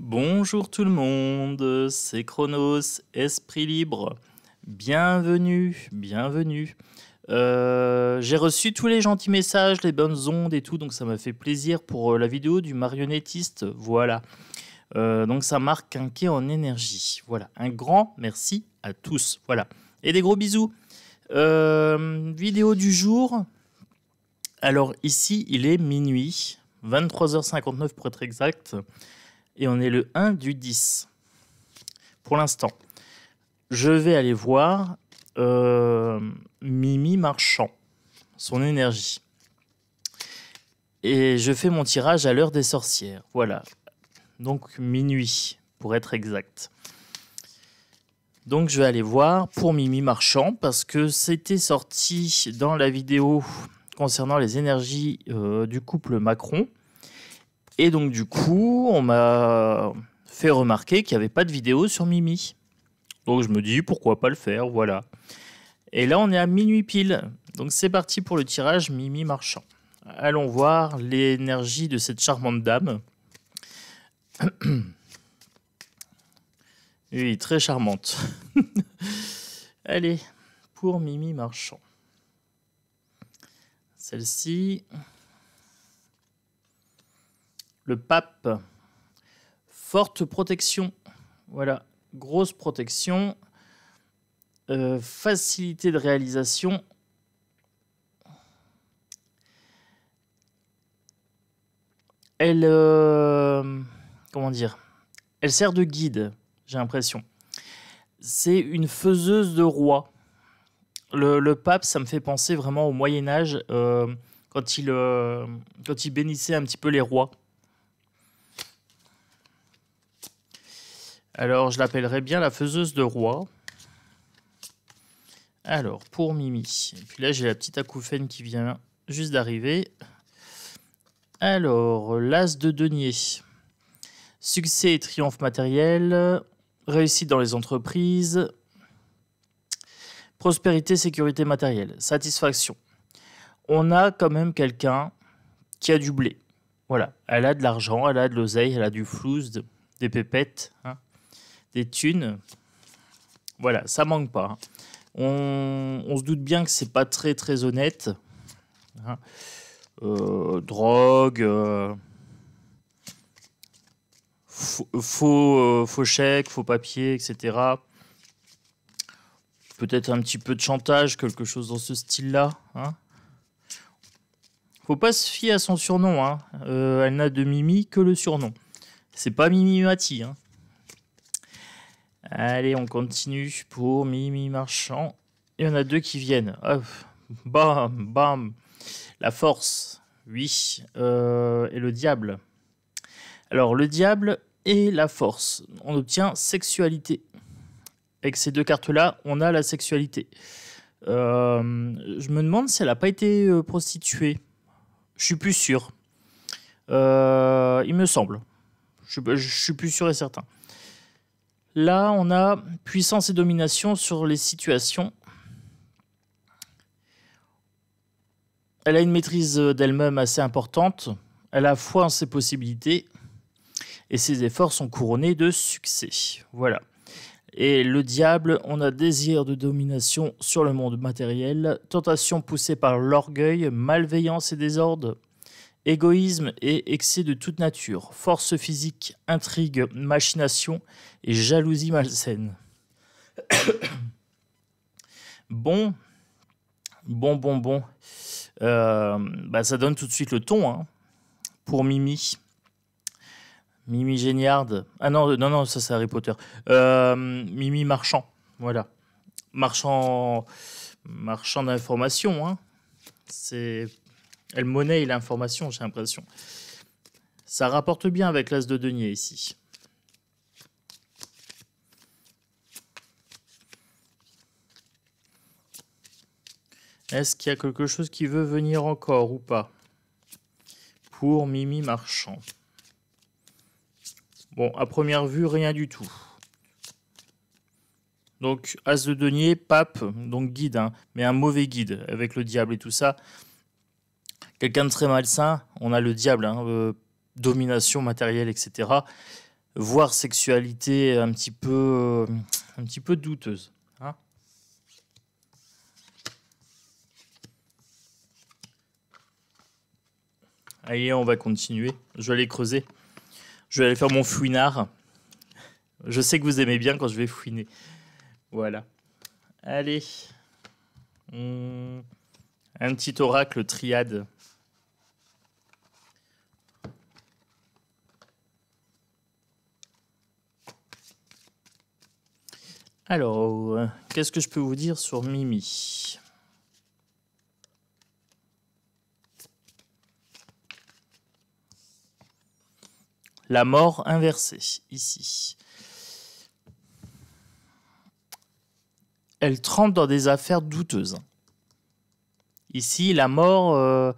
Bonjour tout le monde, c'est Chronos, Esprit Libre. Bienvenue, bienvenue. J'ai reçu tous les gentils messages, les bonnes ondes et tout, donc ça m'a fait plaisir pour la vidéo du marionnettiste. Voilà. Donc ça marque un quai en énergie. Voilà. Un grand merci à tous. Voilà. Et des gros bisous. Vidéo du jour. Alors ici, il est minuit, 23h59 pour être exact. Et on est le 1 du 10. Pour l'instant. Je vais aller voir Mimi Marchand, son énergie. Et je fais mon tirage à l'heure des sorcières. Voilà. Donc minuit, pour être exact. Donc je vais aller voir pour Mimi Marchand, parce que c'était sorti dans la vidéo concernant les énergies du couple Macron. Et donc du coup, on m'a fait remarquer qu'il n'y avait pas de vidéo sur Mimi. Donc je me dis, pourquoi pas le faire, voilà. Et là, on est à minuit pile. Donc c'est parti pour le tirage Mimi Marchand. Allons voir l'énergie de cette charmante dame. Oui, très charmante. Allez, pour Mimi Marchand. Celle-ci. Le pape. Forte protection. Voilà. Grosse protection. Facilité de réalisation. Elle... comment dire? Elle sert de guide, j'ai l'impression. C'est une faiseuse de rois. Le pape, ça me fait penser vraiment au Moyen-Âge, quand il bénissait un petit peu les rois. Alors, je l'appellerais bien la faiseuse de roi. Alors, pour Mimi. Et puis là, j'ai la petite acouphène qui vient juste d'arriver. Alors, l'as de denier. Succès et triomphe matériel. Réussite dans les entreprises. Prospérité, sécurité matérielle. Satisfaction. On a quand même quelqu'un qui a du blé. Voilà. Elle a de l'argent, elle a de l'oseille, elle a du flouze, des pépettes, hein. Des thunes. Voilà, ça manque pas. On se doute bien que c'est pas très très honnête. Hein. Drogue, faux chèques, faux papiers, etc. Peut-être un petit peu de chantage, quelque chose dans ce style-là. Hein. Faut pas se fier à son surnom. Hein. Elle n'a de Mimi que le surnom. C'est pas Mimi Mati. Hein. Allez, on continue pour Mimi Marchand. Il y en a deux qui viennent. Hop. Bam, bam. La force, oui. Et le diable. Alors, le diable et la force. On obtient sexualité. Avec ces deux cartes-là, on a la sexualité. Je me demande si elle n'a pas été prostituée. Je suis plus sûr. Il me semble. Je suis plus sûr et certain. Là, on a puissance et domination sur les situations. Elle a une maîtrise d'elle-même assez importante. Elle a foi en ses possibilités. Et ses efforts sont couronnés de succès. Voilà. Et le diable, on a désir de domination sur le monde matériel. Tentation poussée par l'orgueil, malveillance et désordre. Égoïsme et excès de toute nature, force physique, intrigue, machination et jalousie malsaine. Bon. Ça donne tout de suite le ton hein, pour Mimi. Mimi Géniarde. Ah non, ça c'est Harry Potter. Mimi Marchand, voilà. Marchand d'information. Hein. Elle monnaie l'information, j'ai l'impression. Ça rapporte bien avec l'as de denier ici. Est-ce qu'il y a quelque chose qui veut venir encore ou pas? Pour Mimi Marchand. Bon, à première vue, rien du tout. Donc, as de denier, pape, donc guide, hein, mais un mauvais guide avec le diable et tout ça. Quelqu'un de très malsain, on a le diable, hein, domination matérielle, etc. voire sexualité un petit peu douteuse. Hein. Allez, on va continuer. Je vais aller creuser. Je vais aller faire mon fouinard. Je sais que vous aimez bien quand je vais fouiner. Voilà. Allez. Un petit oracle triade. Alors, qu'est-ce que je peux vous dire sur Mimi? La mort inversée, ici. Elle trempe dans des affaires douteuses. Ici, la mort,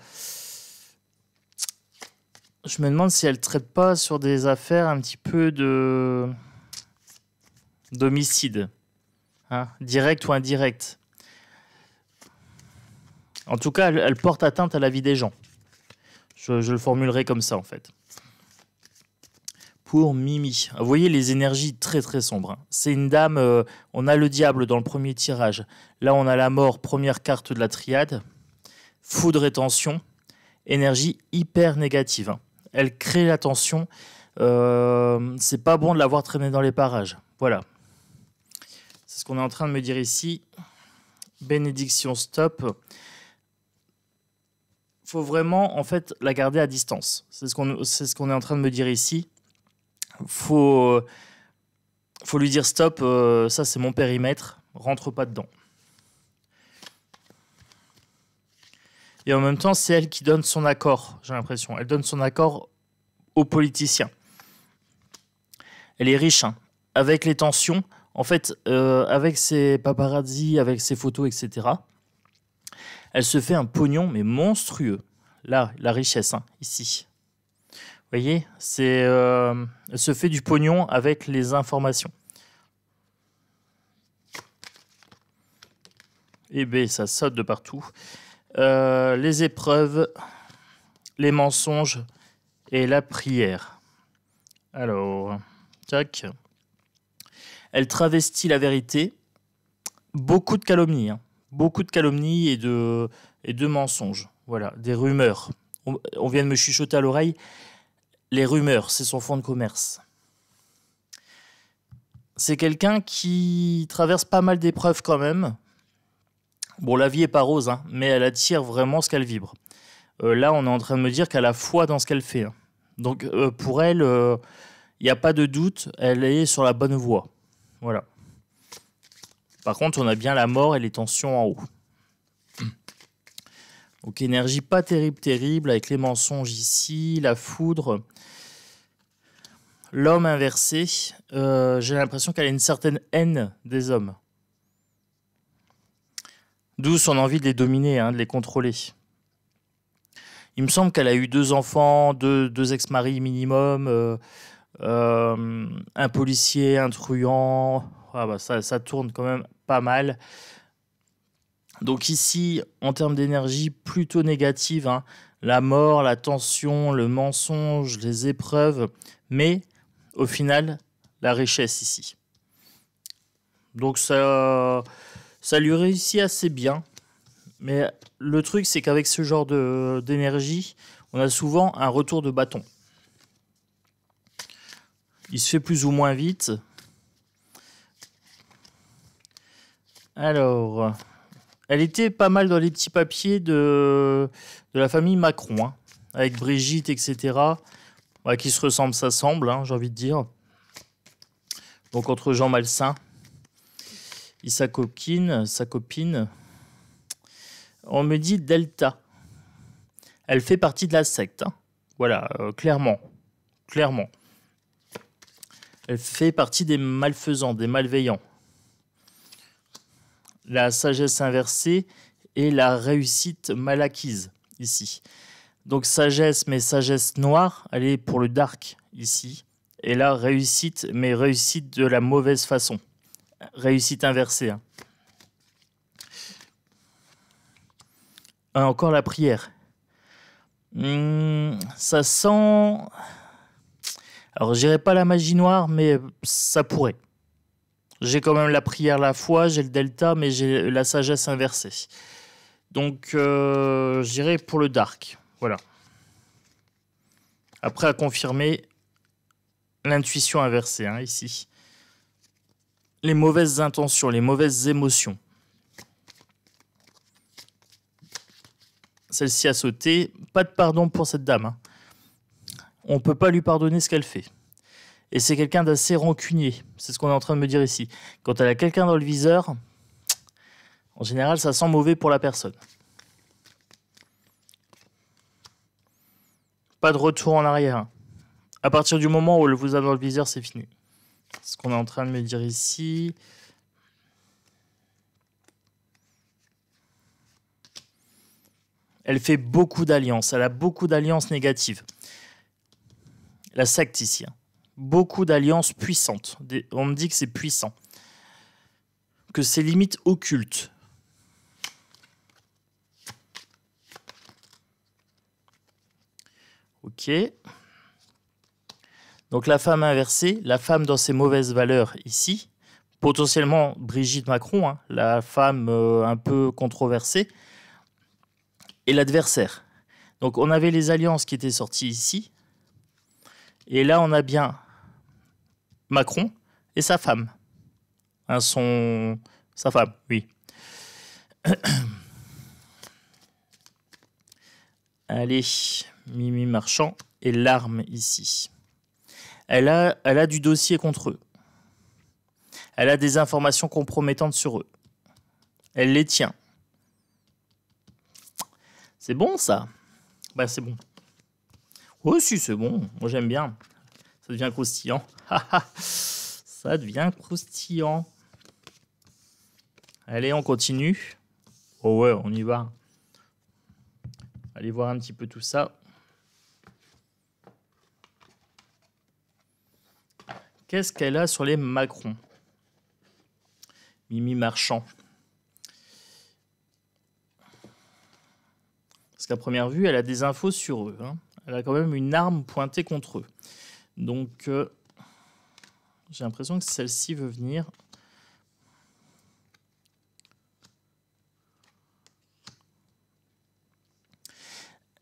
je me demande si elle ne traite pas sur des affaires un petit peu d'homicide, hein, direct ou indirect. En tout cas, elle porte atteinte à la vie des gens. Je le formulerai comme ça, en fait. Pour Mimi, vous voyez les énergies très très sombres. Hein. C'est une dame, on a le diable dans le premier tirage. Là, on a la mort, première carte de la triade. Foudre et tension, énergie hyper négative. Hein. Elle crée la tension. C'est pas bon de l'avoir traînée dans les parages. Voilà. C'est ce qu'on est en train de me dire ici. Bénédiction stop. Faut vraiment en fait la garder à distance. C'est ce qu'on est en train de me dire ici. Faut lui dire stop, ça c'est mon périmètre, rentre pas dedans. Et en même temps, c'est elle qui donne son accord, j'ai l'impression. Elle donne son accord aux politiciens. Elle est riche, hein. Avec les tensions, en fait, avec ses paparazzi, avec ses photos, etc. Elle se fait un pognon, mais monstrueux. Là, la richesse, hein, ici. Vous voyez, elle se fait du pognon avec les informations. Et bien, ça saute de partout. Les épreuves, les mensonges et la prière. Alors, tac. Elle travestit la vérité. Beaucoup de calomnies. Hein. Beaucoup de calomnies et de mensonges. Voilà, des rumeurs. On vient de me chuchoter à l'oreille. Les rumeurs, c'est son fonds de commerce. C'est quelqu'un qui traverse pas mal d'épreuves quand même. Bon, la vie est pas rose, hein, mais elle attire vraiment ce qu'elle vibre. Là, on est en train de me dire qu'elle a foi dans ce qu'elle fait. Hein. Donc, pour elle, il n'y a pas de doute, elle est sur la bonne voie. Voilà. Par contre, on a bien la mort et les tensions en haut. Donc, énergie pas terrible, avec les mensonges ici, la foudre. L'homme inversé, j'ai l'impression qu'elle a une certaine haine des hommes. D'où son envie de les dominer, hein, de les contrôler. Il me semble qu'elle a eu 2 enfants, deux ex-maris minimum, un policier, un truand. Ah bah ça tourne quand même pas mal. Donc ici, en termes d'énergie, plutôt négative. Hein, la mort, la tension, le mensonge, les épreuves. Mais au final, la richesse ici. Donc ça lui réussit assez bien. Mais le truc, c'est qu'avec ce genre d'énergie, on a souvent un retour de bâton. Il se fait plus ou moins vite. Alors, elle était pas mal dans les petits papiers de la famille Macron, hein, avec Brigitte, etc. Ouais, qui se ressemblent, ça semble, hein, j'ai envie de dire. Donc entre Jean Malsain et sa copine, on me dit Delta. Elle fait partie de la secte. Hein. Voilà, clairement. Elle fait partie des malfaisants, des malveillants. La sagesse inversée et la réussite mal acquise, ici. Donc sagesse, mais sagesse noire, elle est pour le dark, ici. Et là, réussite, mais réussite de la mauvaise façon. Réussite inversée. Hein. Encore la prière. Ça sent... Alors, je dirais pas la magie noire, mais ça pourrait. J'ai quand même la prière la foi, j'ai le delta, mais j'ai la sagesse inversée. Donc, je dirais pour le dark. Voilà. Après, à confirmer l'intuition inversée, hein, ici. Les mauvaises intentions, les mauvaises émotions. Celle-ci a sauté. Pas de pardon pour cette dame. Hein. On ne peut pas lui pardonner ce qu'elle fait. Et c'est quelqu'un d'assez rancunier. C'est ce qu'on est en train de me dire ici. Quand elle a quelqu'un dans le viseur, en général, ça sent mauvais pour la personne. Pas de retour en arrière. À partir du moment où elle vous a dans le viseur, c'est fini. C'est ce qu'on est en train de me dire ici. Elle fait beaucoup d'alliances. Elle a beaucoup d'alliances négatives. La secte ici. Hein. Beaucoup d'alliances puissantes. On me dit que c'est puissant. Que c'est limite occulte. Ok. Donc la femme inversée, la femme dans ses mauvaises valeurs ici. Potentiellement Brigitte Macron, hein, la femme un peu controversée. Et l'adversaire. Donc on avait les alliances qui étaient sorties ici. Et là on a bien Macron et sa femme. Hein, sa femme, oui. Allez, Mimi Marchand et l'arme ici. Elle a du dossier contre eux. Elle a des informations compromettantes sur eux. Elle les tient. C'est bon ça? Bah c'est bon. Oh si c'est bon, moi j'aime bien. Ça devient croustillant. Ça devient croustillant. Allez, on continue. Oh ouais, on y va. Allez voir un petit peu tout ça. Qu'est-ce qu'elle a sur les Macron? Mimi Marchand. Parce qu'à première vue, elle a des infos sur eux. Hein. Elle a quand même une arme pointée contre eux. Donc, j'ai l'impression que celle-ci veut venir.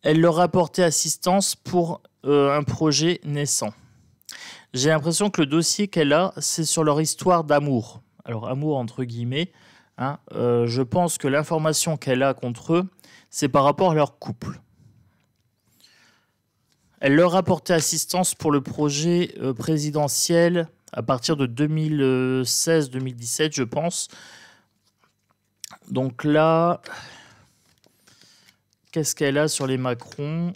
Elle leur a apporté assistance pour un projet naissant. J'ai l'impression que le dossier qu'elle a, c'est sur leur histoire d'amour. Alors, amour entre guillemets. Hein, je pense que l'information qu'elle a contre eux, c'est par rapport à leur couple. Elle leur a apporté assistance pour le projet présidentiel à partir de 2016-2017, je pense. Donc là, qu'est-ce qu'elle a sur les Macron?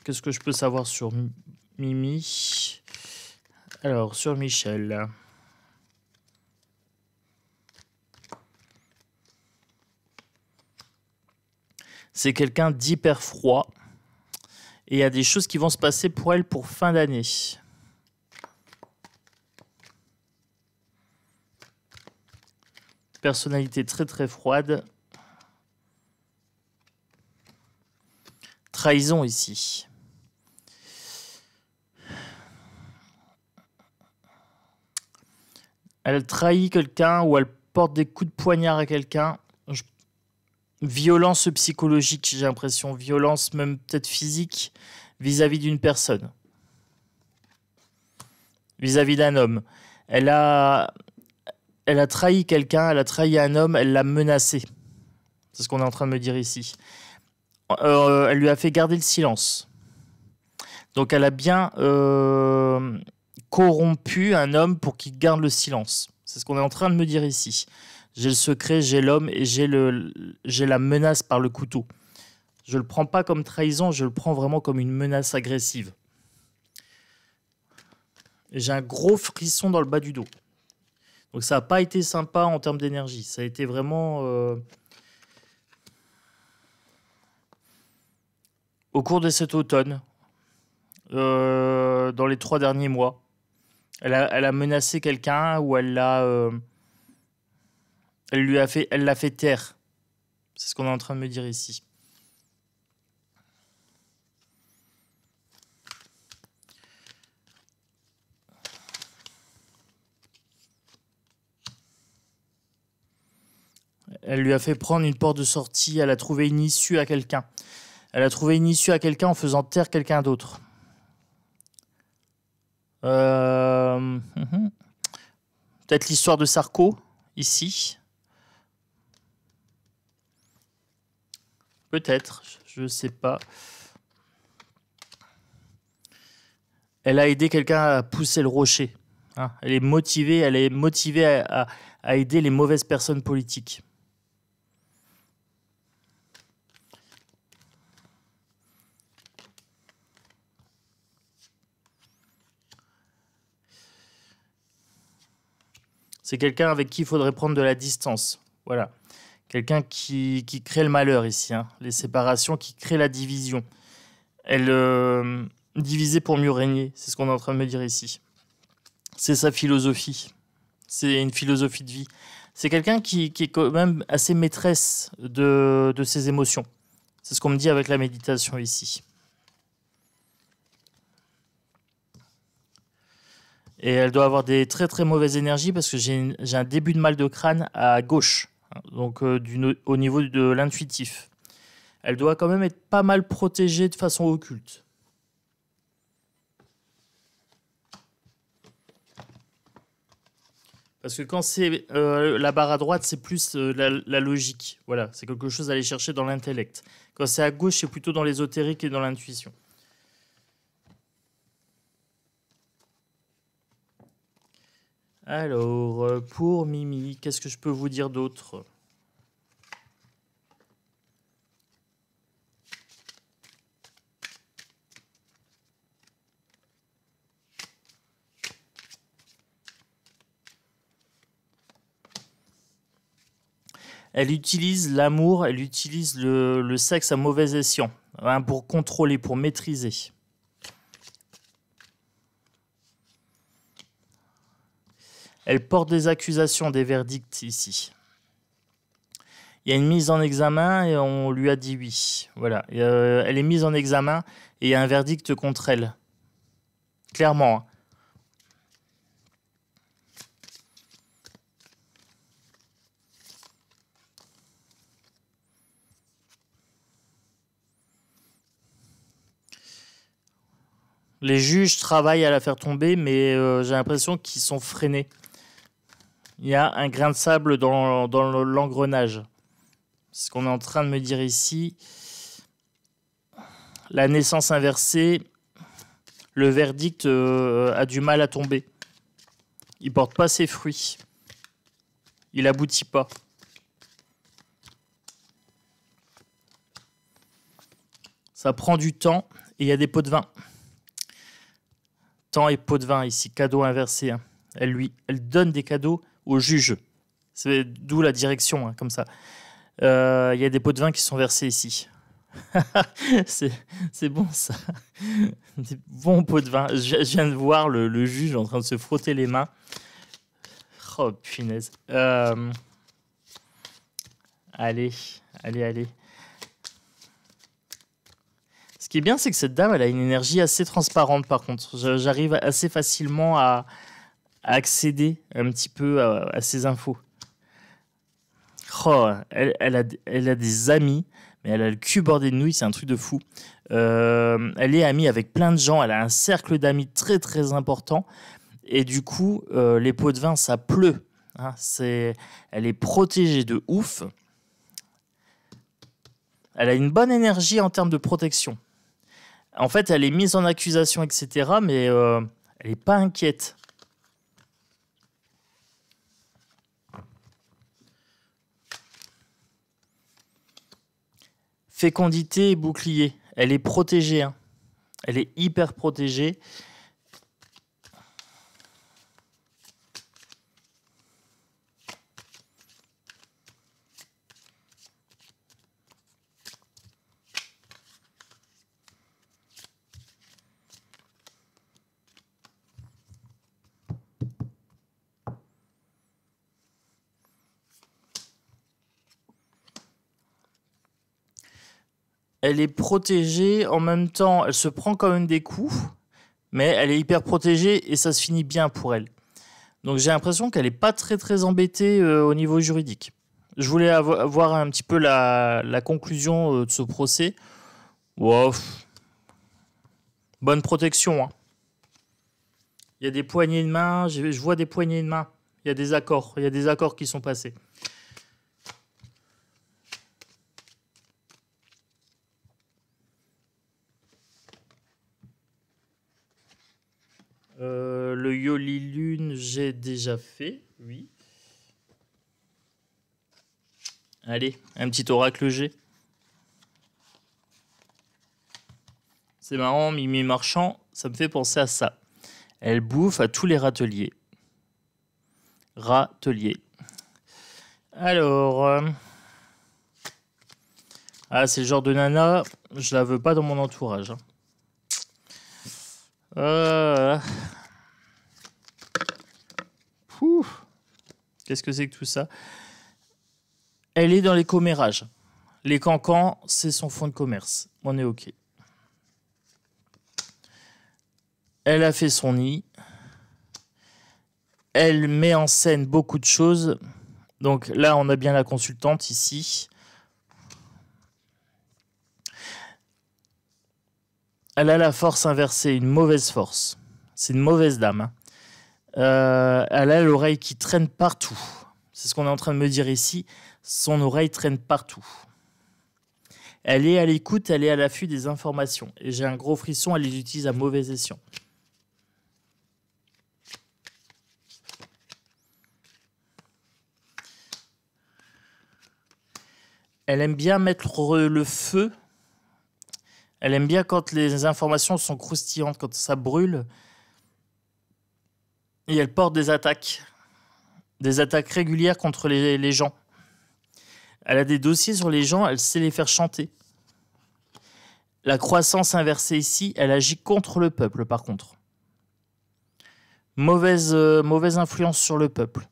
Qu'est-ce que je peux savoir sur Mimi? Alors, sur Michel. C'est quelqu'un d'hyper froid. Et il y a des choses qui vont se passer pour elle pour fin d'année. Personnalité très très froide. Trahison ici. Elle trahit quelqu'un ou elle porte des coups de poignard à quelqu'un. Violence psychologique, j'ai l'impression. Violence même peut-être physique vis-à-vis d'une personne. Vis-à-vis d'un homme. Elle a trahi quelqu'un, elle a trahi un homme, elle l'a menacé. C'est ce qu'on est en train de me dire ici. Elle lui a fait garder le silence. Donc elle a bien corrompu un homme pour qu'il garde le silence. C'est ce qu'on est en train de me dire ici. J'ai le secret, j'ai l'homme et j'ai la menace par le couteau. Je ne le prends pas comme trahison, je le prends vraiment comme une menace agressive. Et j'ai un gros frisson dans le bas du dos. Donc ça n'a pas été sympa en termes d'énergie. Ça a été vraiment... au cours de cet automne, dans les 3 derniers mois, elle a menacé quelqu'un ou elle l'a fait taire. C'est ce qu'on est en train de me dire ici. Elle lui a fait prendre une porte de sortie. Elle a trouvé une issue à quelqu'un. Elle a trouvé une issue à quelqu'un en faisant taire quelqu'un d'autre. Peut-être l'histoire de Sarko, ici. Peut-être, je ne sais pas. Elle a aidé quelqu'un à pousser le rocher. Hein, elle est motivée à aider les mauvaises personnes politiques. C'est quelqu'un avec qui il faudrait prendre de la distance. Voilà. Quelqu'un qui crée le malheur ici. Hein. Les séparations qui créent la division. Elle diviser pour mieux régner. C'est ce qu'on est en train de me dire ici. C'est sa philosophie. C'est une philosophie de vie. C'est quelqu'un qui est quand même assez maîtresse de ses émotions. C'est ce qu'on me dit avec la méditation ici. Et elle doit avoir des très très mauvaises énergies parce que j'ai un début de mal de crâne à gauche, donc au niveau de l'intuitif. Elle doit quand même être pas mal protégée de façon occulte. Parce que quand c'est la barre à droite, c'est plus la logique. Voilà, c'est quelque chose à aller chercher dans l'intellect. Quand c'est à gauche, c'est plutôt dans l'ésotérique et dans l'intuition. Alors, pour Mimi, qu'est-ce que je peux vous dire d'autre ? Elle utilise l'amour, elle utilise le sexe à mauvais escient, hein, pour contrôler, pour maîtriser. Elle porte des accusations, des verdicts ici. Il y a une mise en examen et on lui a dit oui. Voilà. Elle est mise en examen et il y a un verdict contre elle. Clairement. Hein. Les juges travaillent à la faire tomber, mais j'ai l'impression qu'ils sont freinés. Il y a un grain de sable dans l'engrenage. C'est ce qu'on est en train de me dire ici. La naissance inversée, le verdict a du mal à tomber. Il ne porte pas ses fruits. Il n'aboutit pas. Ça prend du temps et il y a des pots de vin. Temps et pot de vin ici, cadeau inversé. Hein. Elle donne des cadeaux au juge. C'est d'où la direction, hein, comme ça. Il y a des pots de vin qui sont versés ici. c'est bon ça. Des bons pots de vin. Je viens de voir le juge en train de se frotter les mains. Oh punaise. Allez. Ce qui est bien, c'est que cette dame, elle a une énergie assez transparente par contre. J'arrive assez facilement à accéder un petit peu à ces infos. Oh, elle a des amis, mais elle a le cul bordé de nouilles, c'est un truc de fou. Elle est amie avec plein de gens, elle a un cercle d'amis très très important. Et du coup, les pots de vin, ça pleut. Hein, elle est protégée de ouf. Elle a une bonne énergie en termes de protection. En fait, elle est mise en accusation, etc. Mais elle n'est pas inquiète. Fécondité et bouclier. Elle est protégée. Hein. Elle est hyper protégée. Elle est protégée, en même temps, elle se prend quand même des coups, mais elle est hyper protégée et ça se finit bien pour elle. Donc j'ai l'impression qu'elle n'est pas très très embêtée au niveau juridique. Je voulais voir un petit peu la conclusion de ce procès. Wow. Bonne protection. Hein. Il y a des poignées de main. Je vois des poignées de main. Il y a des accords. Il y a des accords qui sont passés. Le Yoli Lune, j'ai déjà fait. Oui. Allez, un petit oracle G. C'est marrant, Mimi Marchand, ça me fait penser à ça. Elle bouffe à tous les râteliers. Râtelier. Alors... Ah, c'est le genre de nana, je la veux pas dans mon entourage. Qu'est-ce que c'est que tout ça? Elle est dans les commérages. Les cancans, c'est son fonds de commerce. On est OK. Elle a fait son nid. Elle met en scène beaucoup de choses. Donc là, on a bien la consultante ici. Elle a la force inversée, une mauvaise force. C'est une mauvaise dame. Hein. Elle a l'oreille qui traîne partout. C'est ce qu'on est en train de me dire ici. Son oreille traîne partout. Elle est à l'écoute, elle est à l'affût des informations. Et j'ai un gros frisson, elle les utilise à mauvais escient. Elle aime bien mettre le feu. Elle aime bien quand les informations sont croustillantes, quand ça brûle. Et elle porte des attaques. Des attaques régulières contre les gens. Elle a des dossiers sur les gens, elle sait les faire chanter. La croissance inversée ici, elle agit contre le peuple par contre. Mauvaise influence sur le peuple.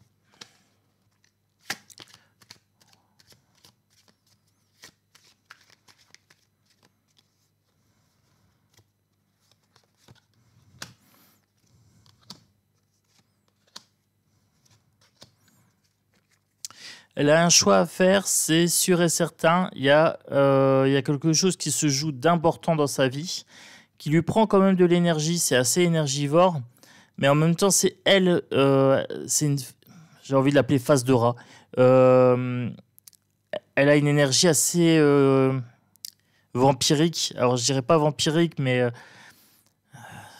Elle a un choix à faire, c'est sûr et certain. Il y a quelque chose qui se joue d'important dans sa vie, qui lui prend quand même de l'énergie. C'est assez énergivore, mais en même temps, c'est elle. J'ai envie de l'appeler face de rat. Elle a une énergie assez vampirique. Alors, je dirais pas vampirique, mais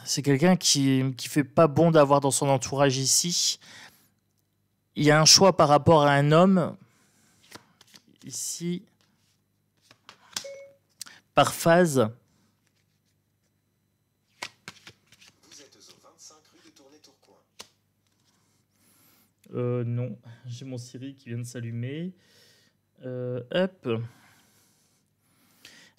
c'est quelqu'un qui fait pas bon d'avoir dans son entourage ici. Il y a un choix par rapport à un homme, ici, par phase. Vous êtes au 25 rue de Tournai-Tourcoing. Non, j'ai mon Siri qui vient de s'allumer. Hop.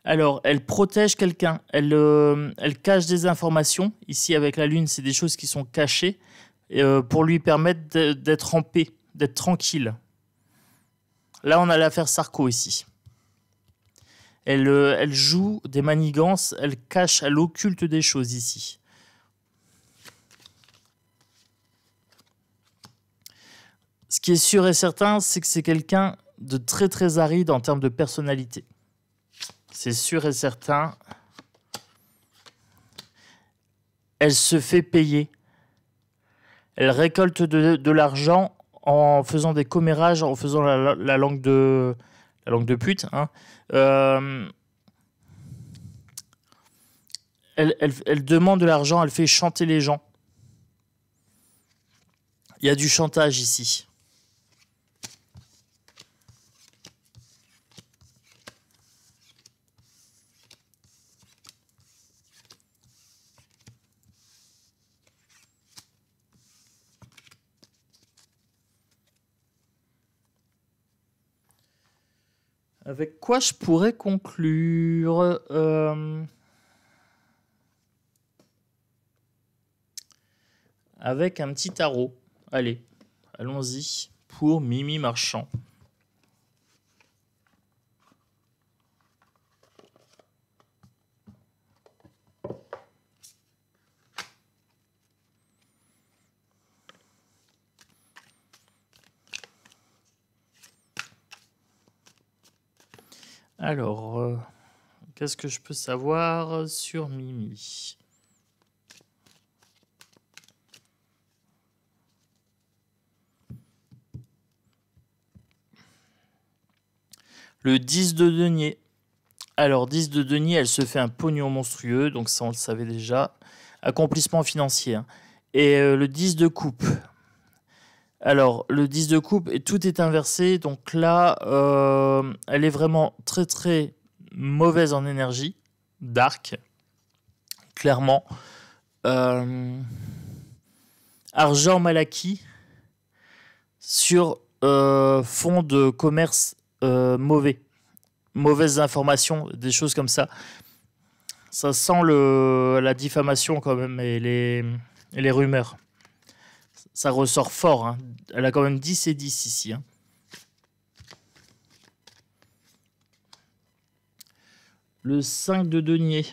Alors, elle protège quelqu'un, elle cache des informations. Ici, avec la Lune, c'est des choses qui sont cachées. Pour lui permettre d'être en paix, d'être tranquille. Là, on a l'affaire Sarko ici. Elle joue des manigances, elle cache, elle occulte des choses ici. Ce qui est sûr et certain, c'est que c'est quelqu'un de très très aride en termes de personnalité. C'est sûr et certain. Elle se fait payer. Elle récolte de l'argent en faisant des commérages, en faisant la langue de pute. Hein. Elle demande de l'argent, elle fait chanter les gens. Il y a du chantage ici. Avec quoi je pourrais conclure avec un petit tarot. Allez, allons-y pour Mimi Marchand. Alors, qu'est-ce que je peux savoir sur Mimi? Le 10 de denier. Alors, 10 de denier, elle se fait un pognon monstrueux, donc ça, on le savait déjà. Accomplissement financier. Hein. Et le 10 de coupe. Alors, le 10 de coupe, et tout est inversé. Donc là, elle est vraiment très, très mauvaise en énergie. Dark. Clairement. Argent mal acquis. Sur fond de commerce mauvais. Mauvaises informations, des choses comme ça. Ça sent la diffamation quand même et les rumeurs. Ça ressort fort. Hein. Elle a quand même 10 et 10 ici. Hein. Le 5 de denier.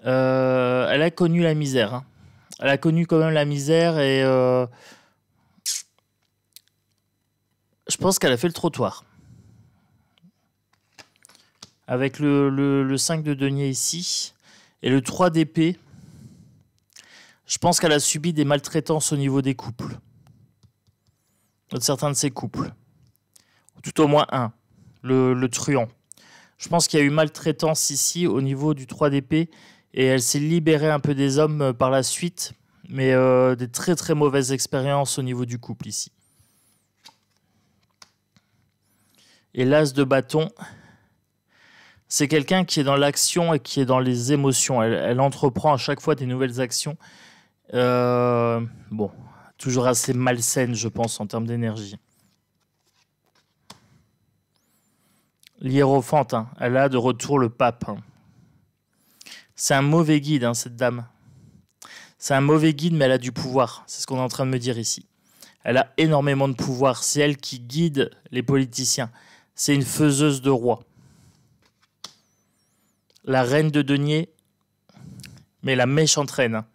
Elle a connu la misère. Hein. Elle a connu quand même la misère et je pense qu'elle a fait le trottoir. Avec le 5 de denier ici et le 3 d'épée, je pense qu'elle a subi des maltraitances au niveau des couples. De certains de ses couples. Tout au moins un, le truand. Je pense qu'il y a eu maltraitance ici au niveau du 3 d'épée et elle s'est libérée un peu des hommes par la suite, mais des très très mauvaises expériences au niveau du couple ici. Et l'as de bâton, c'est quelqu'un qui est dans l'action et qui est dans les émotions. Elle entreprend à chaque fois des nouvelles actions. Bon, toujours assez malsaine, je pense, en termes d'énergie. L'hiérophante, hein, elle a de retour le pape. Hein. C'est un mauvais guide, hein, cette dame. C'est un mauvais guide, mais elle a du pouvoir. C'est ce qu'on est en train de me dire ici. Elle a énormément de pouvoir. C'est elle qui guide les politiciens. C'est une faiseuse de rois. La reine de denier, mais la méchante reine. Hein.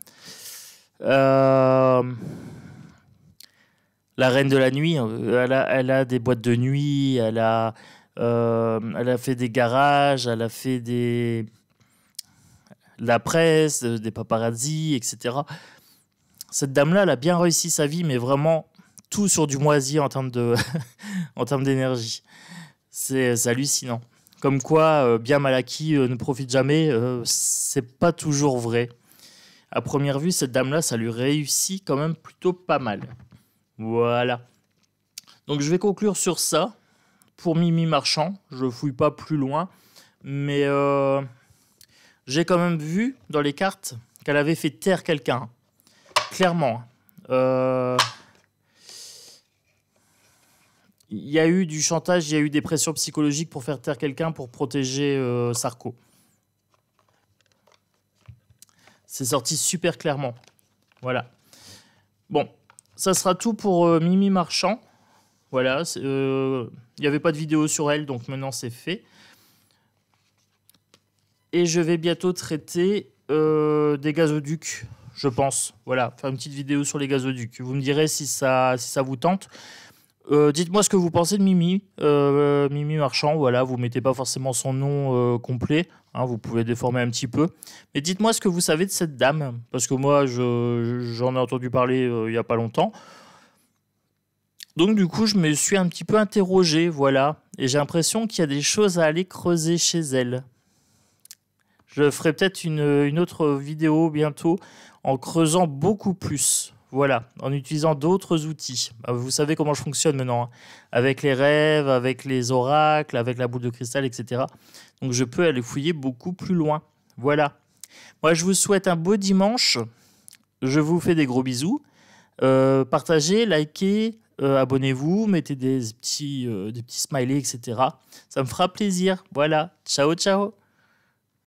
La reine de la nuit, elle a des boîtes de nuit, elle a fait des garages, elle a fait de la presse, des paparazzis, etc. Cette dame-là, elle a bien réussi sa vie, mais vraiment tout sur du moisi en termes d'énergie. C'est hallucinant. Comme quoi, bien mal acquis ne profite jamais, c'est pas toujours vrai. À première vue, cette dame-là, ça lui réussit quand même plutôt pas mal. Voilà. Donc je vais conclure sur ça. Pour Mimi Marchand, je fouille pas plus loin. Mais j'ai quand même vu dans les cartes qu'elle avait fait taire quelqu'un. Clairement. Il y a eu du chantage, il y a eu des pressions psychologiques pour faire taire quelqu'un pour protéger Sarko. C'est sorti super clairement. Voilà. Bon, ça sera tout pour Mimi Marchand. Voilà. Il n'y avait pas de vidéo sur elle, donc maintenant c'est fait. Et je vais bientôt traiter des gazoducs, je pense. Voilà, faire une petite vidéo sur les gazoducs. Vous me direz si ça vous tente. Dites-moi ce que vous pensez de Mimi, Mimi Marchand. Voilà, vous mettez pas forcément son nom complet, hein, vous pouvez déformer un petit peu. Mais dites-moi ce que vous savez de cette dame, parce que moi, j'en ai entendu parler il y a pas longtemps. Donc du coup, je me suis un petit peu interrogé, voilà, et j'ai l'impression qu'il y a des choses à aller creuser chez elle. Je ferai peut-être une autre vidéo bientôt en creusant beaucoup plus. Voilà, en utilisant d'autres outils. Vous savez comment je fonctionne maintenant, hein, avec les rêves, avec les oracles, avec la boule de cristal, etc. Donc je peux aller fouiller beaucoup plus loin. Voilà. Moi, je vous souhaite un beau dimanche. Je vous fais des gros bisous. Partagez, likez, abonnez-vous, mettez des petits smileys, etc. Ça me fera plaisir. Voilà. Ciao, ciao.